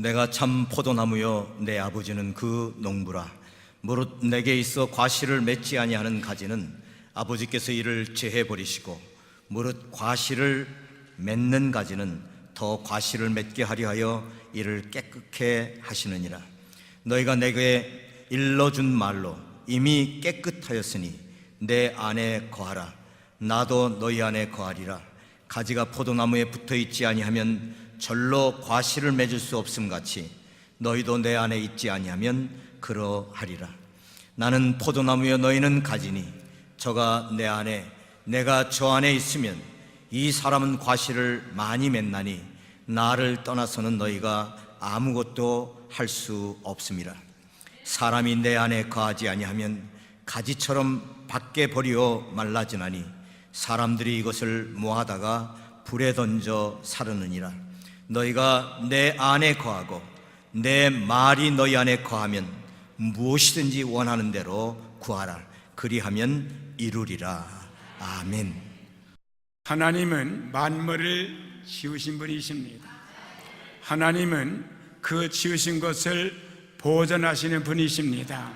내가 참 포도나무여 내 아버지는 그 농부라. 무릇 내게 있어 과실을 맺지 아니하는 가지는 아버지께서 이를 제해 버리시고, 무릇 과실을 맺는 가지는 더 과실을 맺게 하려 하여 이를 깨끗게 하시느니라. 너희가 내게 일러준 말로 이미 깨끗하였으니 내 안에 거하라. 나도 너희 안에 거하리라. 가지가 포도나무에 붙어 있지 아니하면 절로 과실을 맺을 수 없음 같이 너희도 내 안에 있지 아니하면 그러하리라. 나는 포도나무여 너희는 가지니 저가 내 안에 내가 저 안에 있으면 이 사람은 과실을 많이 맺나니 나를 떠나서는 너희가 아무것도 할 수 없음이라. 사람이 내 안에 거하지 아니하면 가지처럼 밖에 버리어 말라지나니 사람들이 이것을 모아다가 불에 던져 사르느니라. 너희가 내 안에 거하고 내 말이 너희 안에 거하면 무엇이든지 원하는 대로 구하라. 그리하면 이루리라. 아멘. 하나님은 만물을 지으신 분이십니다. 하나님은 그 지으신 것을 보존하시는 분이십니다.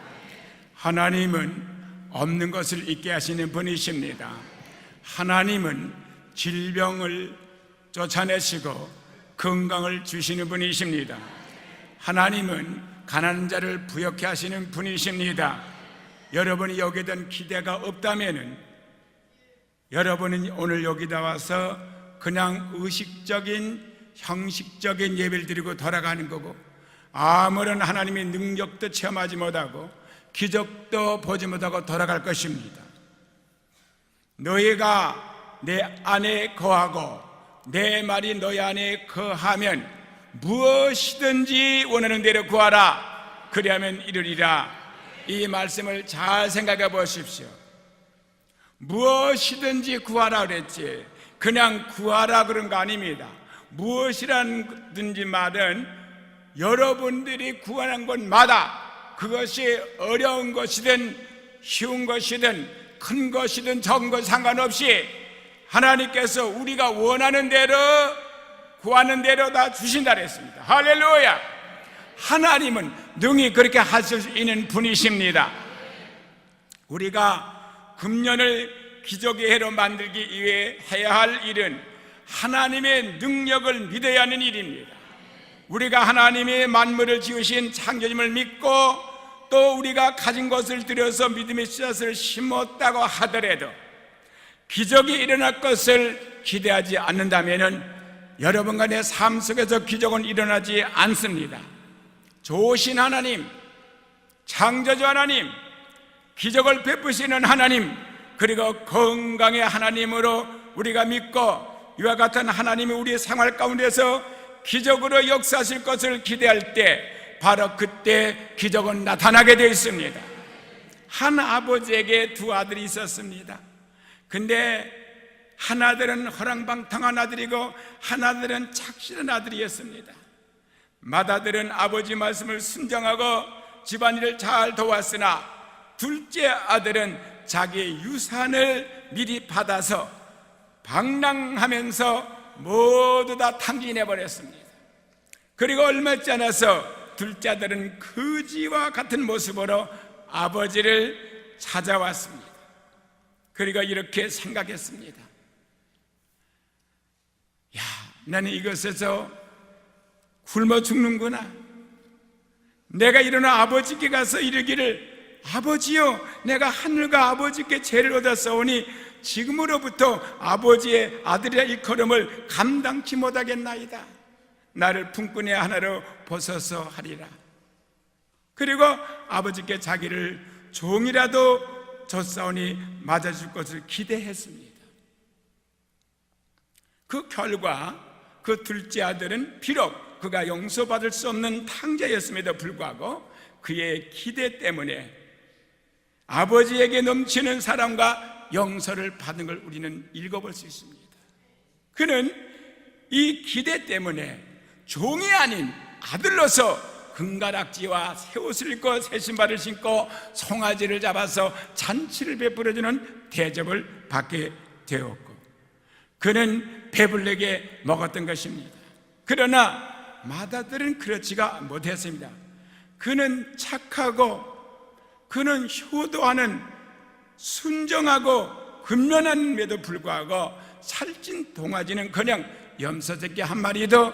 하나님은 없는 것을 있게 하시는 분이십니다. 하나님은 질병을 쫓아내시고 건강을 주시는 분이십니다. 하나님은 가난한 자를 부욕케 하시는 분이십니다. 여러분이 여기에 대한 기대가 없다면 여러분은 오늘 여기 나와서 그냥 의식적인 형식적인 예배를 드리고 돌아가는 거고, 아무런 하나님의 능력도 체험하지 못하고 기적도 보지 못하고 돌아갈 것입니다. 너희가 내 안에 거하고 내 말이 너희 안에 거하면 무엇이든지 원하는 대로 구하라. 그리하면 이루리라. 이 말씀을 잘 생각해 보십시오. 무엇이든지 구하라 그랬지 그냥 구하라 그런 거 아닙니다. 무엇이라든지 말은 여러분들이 구하는 것마다 그것이 어려운 것이든 쉬운 것이든 큰 것이든 적은 것 상관없이 하나님께서 우리가 원하는 대로 구하는 대로 다 주신다 그랬습니다. 할렐루야. 하나님은 능히 그렇게 하실 수 있는 분이십니다. 우리가 금년을 기적의 해로 만들기 위해 해야 할 일은 하나님의 능력을 믿어야 하는 일입니다. 우리가 하나님의 만물을 지으신 창조주님을 믿고 또 우리가 가진 것을 들여서 믿음의 씨앗을 심었다고 하더라도 기적이 일어날 것을 기대하지 않는다면 여러분과 내 삶 속에서 기적은 일어나지 않습니다. 좋으신 하나님, 창조주 하나님, 기적을 베푸시는 하나님, 그리고 건강의 하나님으로 우리가 믿고 이와 같은 하나님이 우리 생활 가운데서 기적으로 역사하실 것을 기대할 때 바로 그때 기적은 나타나게 되어 있습니다. 한 아버지에게 두 아들이 있었습니다. 근데 하나들은 허랑방탕한 아들이고 하나들은 착실한 아들이었습니다. 맏아들은 아버지 말씀을 순종하고 집안일을 잘 도왔으나 둘째 아들은 자기의 유산을 미리 받아서 방랑하면서 모두 다 탕진해버렸습니다. 그리고 얼마 있지 않아서 둘째 아들은 거지와 같은 모습으로 아버지를 찾아왔습니다. 그리고 이렇게 생각했습니다. 야, 나는 이것에서 굶어 죽는구나. 내가 일어나 아버지께 가서 이르기를 아버지요, 내가 하늘과 아버지께 죄를 얻었사오니 지금으로부터 아버지의 아들이라 일컬음을 감당치 못하겠나이다. 나를 품꾼의 하나로 벗어서 하리라. 그리고 아버지께 자기를 종이라도 줬사오니 맞아줄 것을 기대했습니다. 그 결과 그 둘째 아들은 비록 그가 용서받을 수 없는 탕자였음에도 불구하고 그의 기대 때문에 아버지에게 넘치는 사랑과 용서를 받은 걸 우리는 읽어볼 수 있습니다. 그는 이 기대 때문에 종이 아닌 아들로서 금가락지와 새 옷을 입고 새 신발을 신고 송아지를 잡아서 잔치를 베풀어주는 대접을 받게 되었고 그는 배불리게 먹었던 것입니다. 그러나 맏아들은 그렇지가 못했습니다. 그는 착하고 그는 효도하는 순정하고 근면함에도 불구하고 살찐 동아지는 그냥 염소새끼 한 마리도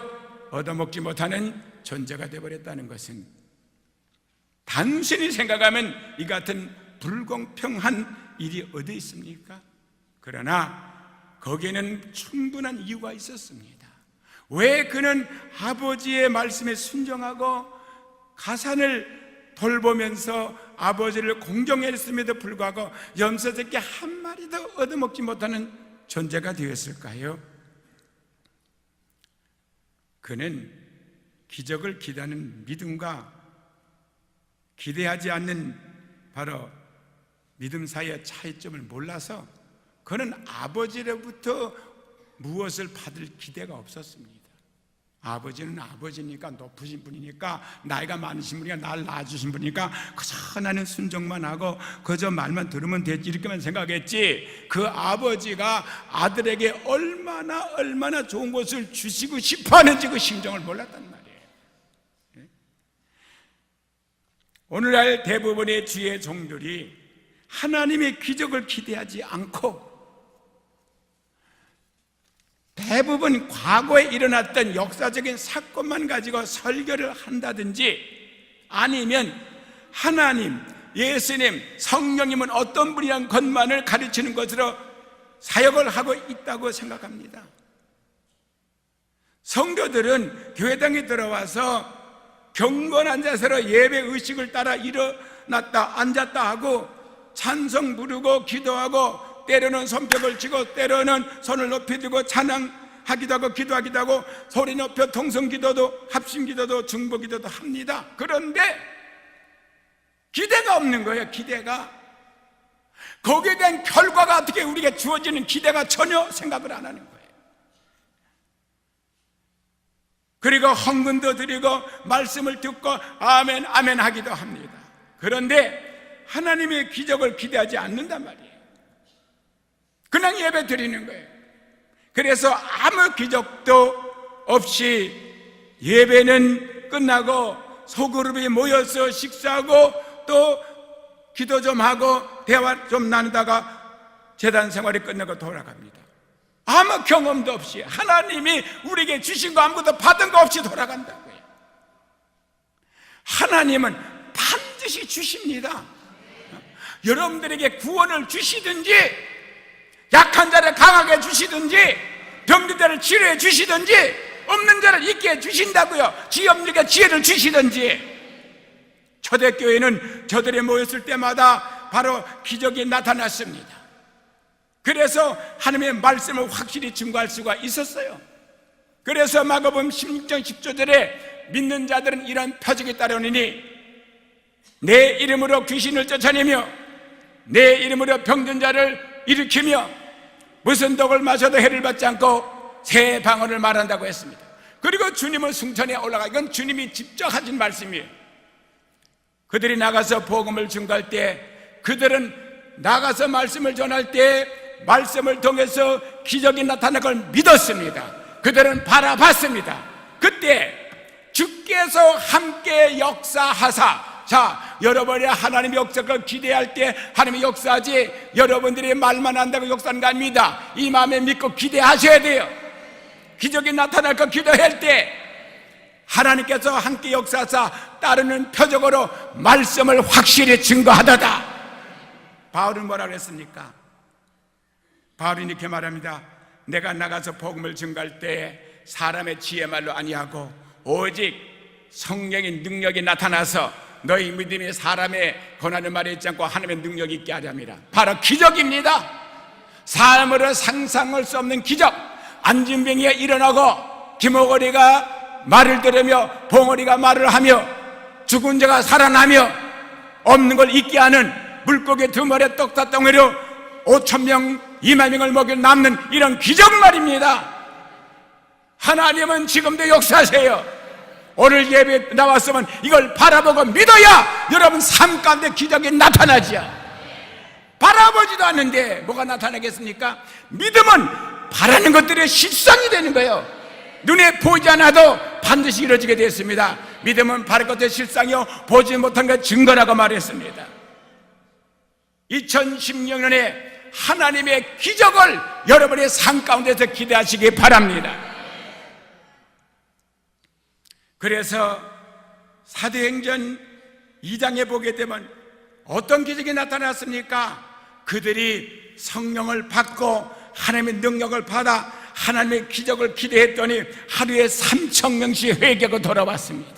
얻어먹지 못하는 존재가 되어버렸다는 것은, 단순히 생각하면 이 같은 불공평한 일이 어디 있습니까? 그러나 거기에는 충분한 이유가 있었습니다. 왜 그는 아버지의 말씀에 순종하고 가산을 돌보면서 아버지를 공경했음에도 불구하고 염소새끼 한 마리도 얻어먹지 못하는 존재가 되었을까요? 그는 기적을 기대하는 믿음과 기대하지 않는 바로 믿음 사이의 차이점을 몰라서 그는 아버지로부터 무엇을 받을 기대가 없었습니다. 아버지는 아버지니까, 높으신 분이니까, 나이가 많으신 분이니까, 날 낳아주신 분이니까 그저 나는 순종만 하고 그저 말만 들으면 되지, 이렇게만 생각했지, 그 아버지가 아들에게 얼마나 좋은 것을 주시고 싶어하는지 그 심정을 몰랐단 말이에요. 오늘날 대부분의 주의 종들이 하나님의 기적을 기대하지 않고 대부분 과거에 일어났던 역사적인 사건만 가지고 설교를 한다든지, 아니면 하나님, 예수님, 성령님은 어떤 분이라는 것만을 가르치는 것으로 사역을 하고 있다고 생각합니다. 성도들은 교회당에 들어와서 경건한 자세로 예배 의식을 따라 일어났다 앉았다 하고 찬송 부르고 기도하고, 때로는 손뼉을 치고 때로는 손을 높이 들고 찬양하기도 하고 기도하기도 하고, 소리 높여 통성기도도 합심기도도 중보기도도 합니다. 그런데 기대가 없는 거예요. 기대가, 거기에 대한 결과가 어떻게 우리에게 주어지는 기대가 전혀 생각을 안 하는 거예요. 그리고 헌금도 드리고 말씀을 듣고 아멘 아멘 하기도 합니다. 그런데 하나님의 기적을 기대하지 않는단 말이에요. 그냥 예배 드리는 거예요. 그래서 아무 기적도 없이 예배는 끝나고 소그룹이 모여서 식사하고 또 기도 좀 하고 대화 좀 나누다가 재단 생활이 끝나고 돌아갑니다. 아무 경험도 없이, 하나님이 우리에게 주신 거 아무것도 받은 거 없이 돌아간다고요. 하나님은 반드시 주십니다. 여러분들에게 구원을 주시든지, 약한 자를 강하게 주시든지, 병든 자를 치료해 주시든지, 없는 자를 있게 해 주신다고요. 지혜 없는 자에게 지혜를 주시든지. 초대교회는 저들이 모였을 때마다 바로 기적이 나타났습니다. 그래서 하나님의 말씀을 확실히 증거할 수가 있었어요. 그래서 마가복음 16장 10절에 믿는 자들은 이런 표적이 따르느니 내 이름으로 귀신을 쫓아내며 내 이름으로 병든 자를 일으키며 무슨 독을 마셔도 해를 받지 않고 새 방언을 말한다고 했습니다. 그리고 주님은 승천에 올라가, 이건 주님이 직접 하신 말씀이에요. 그들이 나가서 복음을 증거할 때, 그들은 나가서 말씀을 전할 때 말씀을 통해서 기적이 나타날 걸 믿었습니다. 그들은 바라봤습니다. 그때 주께서 함께 역사하사, 자, 여러분이 하나님의 역사를 기대할 때 하나님의 역사하지, 여러분들이 말만 한다고 역사하는 거 아닙니다. 이 마음에 믿고 기대하셔야 돼요. 기적이 나타날 거 기도할 때 하나님께서 함께 역사하사 따르는 표적으로 말씀을 확실히 증거하다다. 바울은 뭐라 그랬습니까? 바울이 이렇게 말합니다. 내가 나가서 복음을 증거할 때 사람의 지혜 말로 아니하고 오직 성령의 능력이 나타나서 너희 믿음이 사람의 권하는 말이 있지 않고 하나님의 능력이 있게 하려 함이라. 바로 기적입니다. 사람으로 상상할 수 없는 기적. 안진병이가 일어나고 김어거리가 말을 들으며 봉어리가 말을 하며 죽은 자가 살아나며 없는 걸 있게 하는 물고기 2마리에 떡다덩어리로 5,000명 2만명을 먹여 남는 이런 기적 말입니다. 하나님은 지금도 역사하세요. 오늘 예배 나왔으면 이걸 바라보고 믿어야 여러분 삶 가운데 기적이 나타나지요. 바라보지도 않는데 뭐가 나타나겠습니까? 믿음은 바라는 것들의 실상이 되는 거예요. 눈에 보이지 않아도 반드시 이루어지게 되었습니다. 믿음은 바랄 것의 실상이요 보지 못한 것 증거라고 말했습니다. 2016년에 하나님의 기적을 여러분의 삶 가운데서 기대하시기 바랍니다. 그래서 사도행전 2장에 보게 되면 어떤 기적이 나타났습니까? 그들이 성령을 받고 하나님의 능력을 받아 하나님의 기적을 기대했더니 하루에 3,000명씩 회개하고 돌아왔습니다.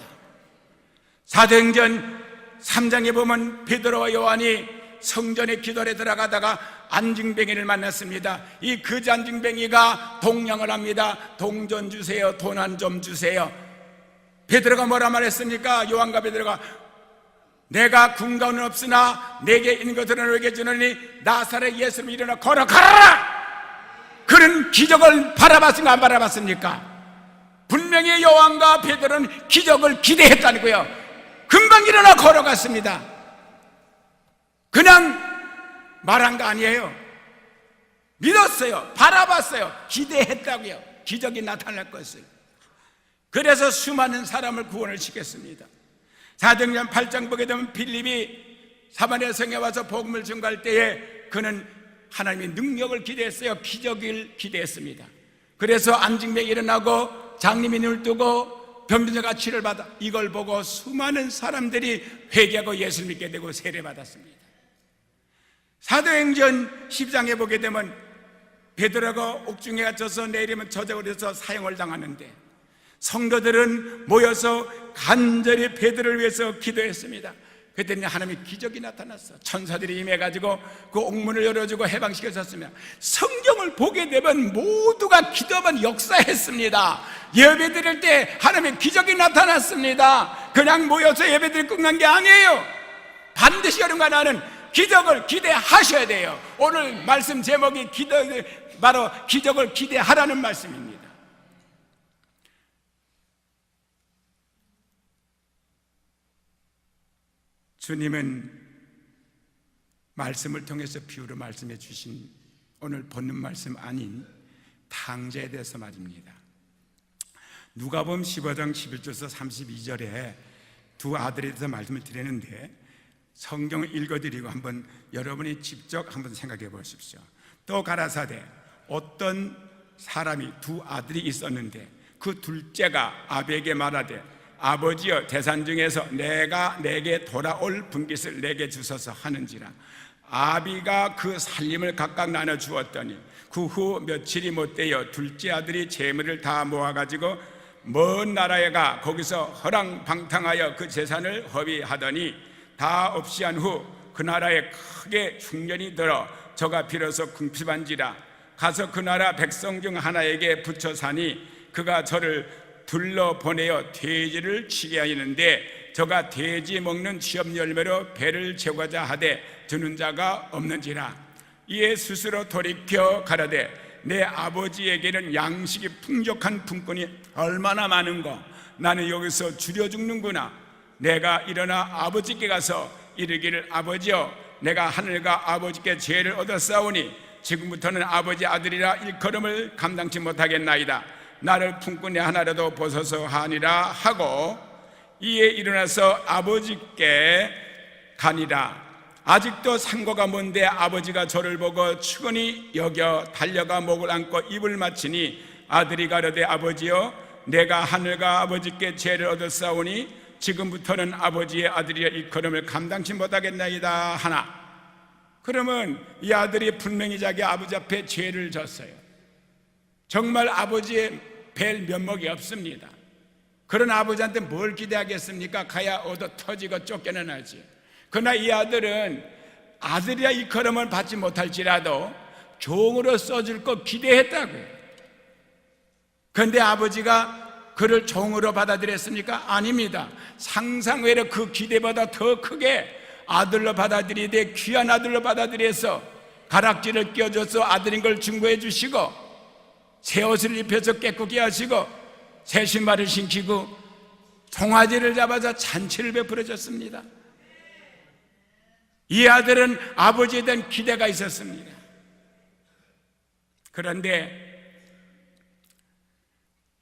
사도행전 3장에 보면 베드로와 요한이 성전에 기도에 들어가다가 안증뱅이를 만났습니다. 이 거지 안증뱅이가 동냥을 합니다. 돈 좀 주세요. 돈 한 좀 주세요. 베드로가 뭐라 말했습니까? 요한과 베드로가 내가 군가는 없으나 내게 있는 것들은 너에게 주노니 나사렛 예수를 일어나 걸어가라. 그런 기적을 바라봤습니까? 안 바라봤습니까? 분명히 요한과 베드로는 기적을 기대했다니고요. 금방 일어나 걸어갔습니다. 그냥 말한 거 아니에요. 믿었어요. 바라봤어요. 기대했다고요. 기적이 나타날 것을. 그래서 수많은 사람을 구원을 시켰습니다. 사도행전 8장 보게 되면 빌립이 사마리아 성에 와서 복음을 전가할 때에 그는 하나님의 능력을 기대했어요. 기적을 기대했습니다. 그래서 안증뱅이 일어나고 장님이 눈을 뜨고 병든자가 치료를 받아 이걸 보고 수많은 사람들이 회개하고 예수를 믿게 되고 세례받았습니다. 사도행전 10장에 보게 되면 베드로가 옥중에 갇혀서 내일이면 저작을 해서 사형을 당하는데 성도들은 모여서 간절히 베드로를 위해서 기도했습니다. 그랬더니 하나님의 기적이 나타났어. 천사들이 임해가지고 그 옥문을 열어주고 해방시켜줬습니다. 성경을 보게 되면 모두가 기도만 역사했습니다. 예배 드릴 때 하나님의 기적이 나타났습니다. 그냥 모여서 예배 드릴 끝난 게 아니에요. 반드시 여러분과 나는 기적을 기대하셔야 돼요. 오늘 말씀 제목이 바로 기적을 기대하라는 말씀입니다. 주님은 말씀을 통해서 비유로 말씀해 주신 오늘 본문 말씀 아닌 탕자에 대해서 말입니다. 누가복음 15장 11절에서 32절에 두 아들에 대해서 말씀을 드리는데 성경을 읽어드리고 한번 여러분이 직접 한번 생각해 보십시오. 또 가라사대 어떤 사람이 두 아들이 있었는데 그 둘째가 아비에게 말하되 아버지여 재산 중에서 내가 내게 돌아올 분깃을 내게 주소서 하는지라. 아비가 그 살림을 각각 나눠 주었더니 그 후 며칠이 못되어 둘째 아들이 재물을 다 모아가지고 먼 나라에 가 거기서 허랑방탕하여 그 재산을 허비하더니 다 없이 한 후 그 나라에 크게 흉년이 들어 저가 비로소 궁핍한지라. 가서 그 나라 백성 중 하나에게 붙여 사니 그가 저를 둘러 보내어 돼지를 치게 하였는데 저가 돼지 먹는 취업 열매로 배를 채우고자 하되 주는 자가 없는지라. 이에 스스로 돌이켜 가라되 내 아버지에게는 양식이 풍족한 품꾼이 얼마나 많은고 나는 여기서 줄여 죽는구나. 내가 일어나 아버지께 가서 이르기를 아버지여 내가 하늘과 아버지께 죄를 얻었사오니 지금부터는 아버지 아들이라 일컬음을 감당치 못하겠나이다. 나를 품꾼의 하나라도 벗어서 하니라 하고 이에 일어나서 아버지께 가니라. 아직도 상고가 먼데 아버지가 저를 보고 측은히 여겨 달려가 목을 안고 입을 맞추니 아들이 가로되 아버지여 내가 하늘과 아버지께 죄를 얻었사오니 지금부터는 아버지의 아들이라 일컬음을 감당치 못하겠나이다 하나. 그러면 이 아들이 분명히 자기 아버지 앞에 죄를 졌어요. 정말 아버지의 뵐 면목이 없습니다. 그런 아버지한테 뭘 기대하겠습니까? 가야 얻어 터지고 쫓겨나지. 그러나 이 아들은 아들이라 일컬음을 받지 못할지라도 종으로 써줄 거 기대했다고요. 그런데 아버지가 그를 종으로 받아들였습니까? 아닙니다. 상상외로 그 기대보다 더 크게 아들로 받아들이되 귀한 아들로 받아들여서 가락지를 끼워줘서 아들인 걸 증거해 주시고 새 옷을 입혀서 깨끗게 하시고 새 신발을 신기고 송아지를 잡아서 잔치를 베풀어 줬습니다. 이 아들은 아버지에 대한 기대가 있었습니다. 그런데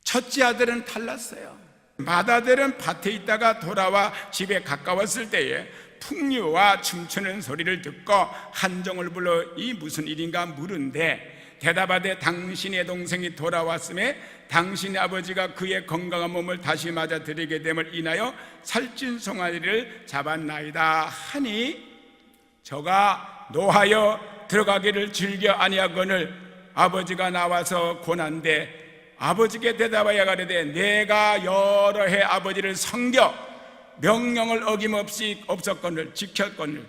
첫째 아들은 달랐어요. 맏아들은 밭에 있다가 돌아와 집에 가까웠을 때에 풍류와 춤추는 소리를 듣고 한정을 불러 이 무슨 일인가 물은데 대답하되 당신의 동생이 돌아왔음에 당신의 아버지가 그의 건강한 몸을 다시 맞아들이게 됨을 인하여 살찐 송아지를 잡았나이다 하니 저가 노하여 들어가기를 즐겨 아니하거늘 아버지가 나와서 고난데 아버지께 대답하여 가로되 내가 여러 해 아버지를 섬겨 명령을 어김없이 없었거늘 지켰거늘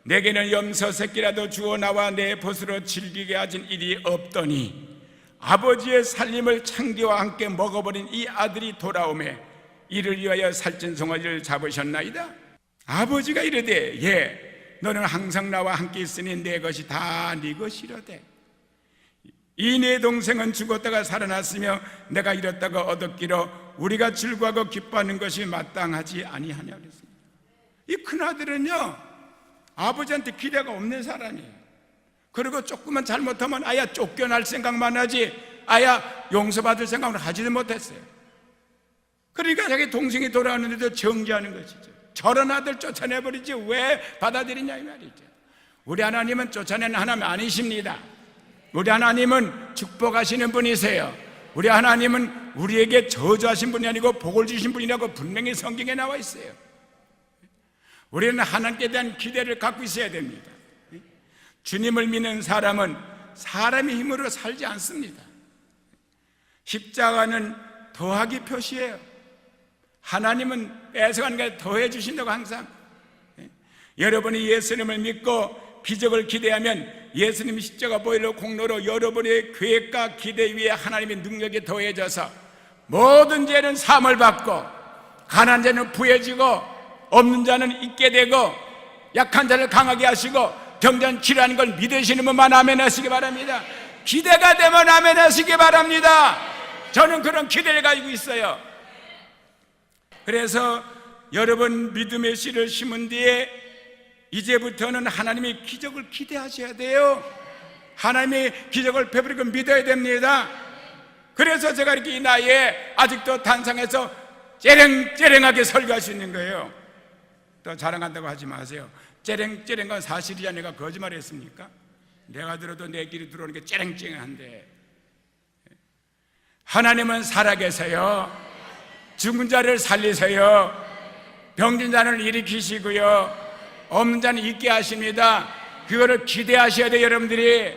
내게는 염소 새끼라도 주어 나와 내 벗으로 즐기게 하진 일이 없더니 아버지의 살림을 창기와 함께 먹어버린 이 아들이 돌아오매 이를 위하여 살찐 송아지를 잡으셨나이다. 아버지가 이르되 예 너는 항상 나와 함께 있으니 내 것이 다 네 것이로되 이 내 동생은 죽었다가 살아났으며 내가 잃었다가 얻었기로 우리가 즐거워하고 기뻐하는 것이 마땅하지 아니하냐 그랬습니다. 이 큰아들은요 아버지한테 기대가 없는 사람이에요. 그리고 조금만 잘못하면 아야 쫓겨날 생각만 하지 아야 용서받을 생각을 하지도 못했어요. 그러니까 자기 동생이 돌아오는데도 정죄하는 것이죠. 저런 아들 쫓아내버리지 왜 받아들이냐 이 말이죠. 우리 하나님은 쫓아내는 하나님 아니십니다. 우리 하나님은 축복하시는 분이세요. 우리 하나님은 우리에게 저주하신 분이 아니고 복을 주신 분이라고 분명히 성경에 나와 있어요. 우리는 하나님께 대한 기대를 갖고 있어야 됩니다. 주님을 믿는 사람은 사람의 힘으로 살지 않습니다. 십자가는 더하기 표시예요. 하나님은 뺏어가는 게 더해 주신다고 항상. 여러분이 예수님을 믿고 기적을 기대하면 예수님 십자가 보혈로 공로로 여러분의 계획과 기대 위에 하나님의 능력이 더해져서 모든 죄는 사함을 받고 가난한 자는 부해지고 없는 자는 있게 되고 약한 자를 강하게 하시고 병자는 치료하는 걸 믿으시는 분만 아멘 하시기 바랍니다. 기대가 되면 아멘 하시기 바랍니다. 저는 그런 기대를 가지고 있어요. 그래서 여러분 믿음의 씨를 심은 뒤에 이제부터는 하나님의 기적을 기대하셔야 돼요. 하나님의 기적을 베풀고 믿어야 됩니다. 그래서 제가 이렇게 이 나이에 아직도 단상에서 째랭째랭하게 설교할 수 있는 거예요. 또 자랑한다고 하지 마세요. 째랭째랭한 사실이야. 내가 거짓말했습니까? 내가 들어도 내 길이 들어오는 게 째랭째랭한데 하나님은 살아계세요. 죽은 자를 살리세요. 병든 자를 일으키시고요 없는 자는 있게 하십니다. 그거를 기대하셔야 돼요 여러분들이.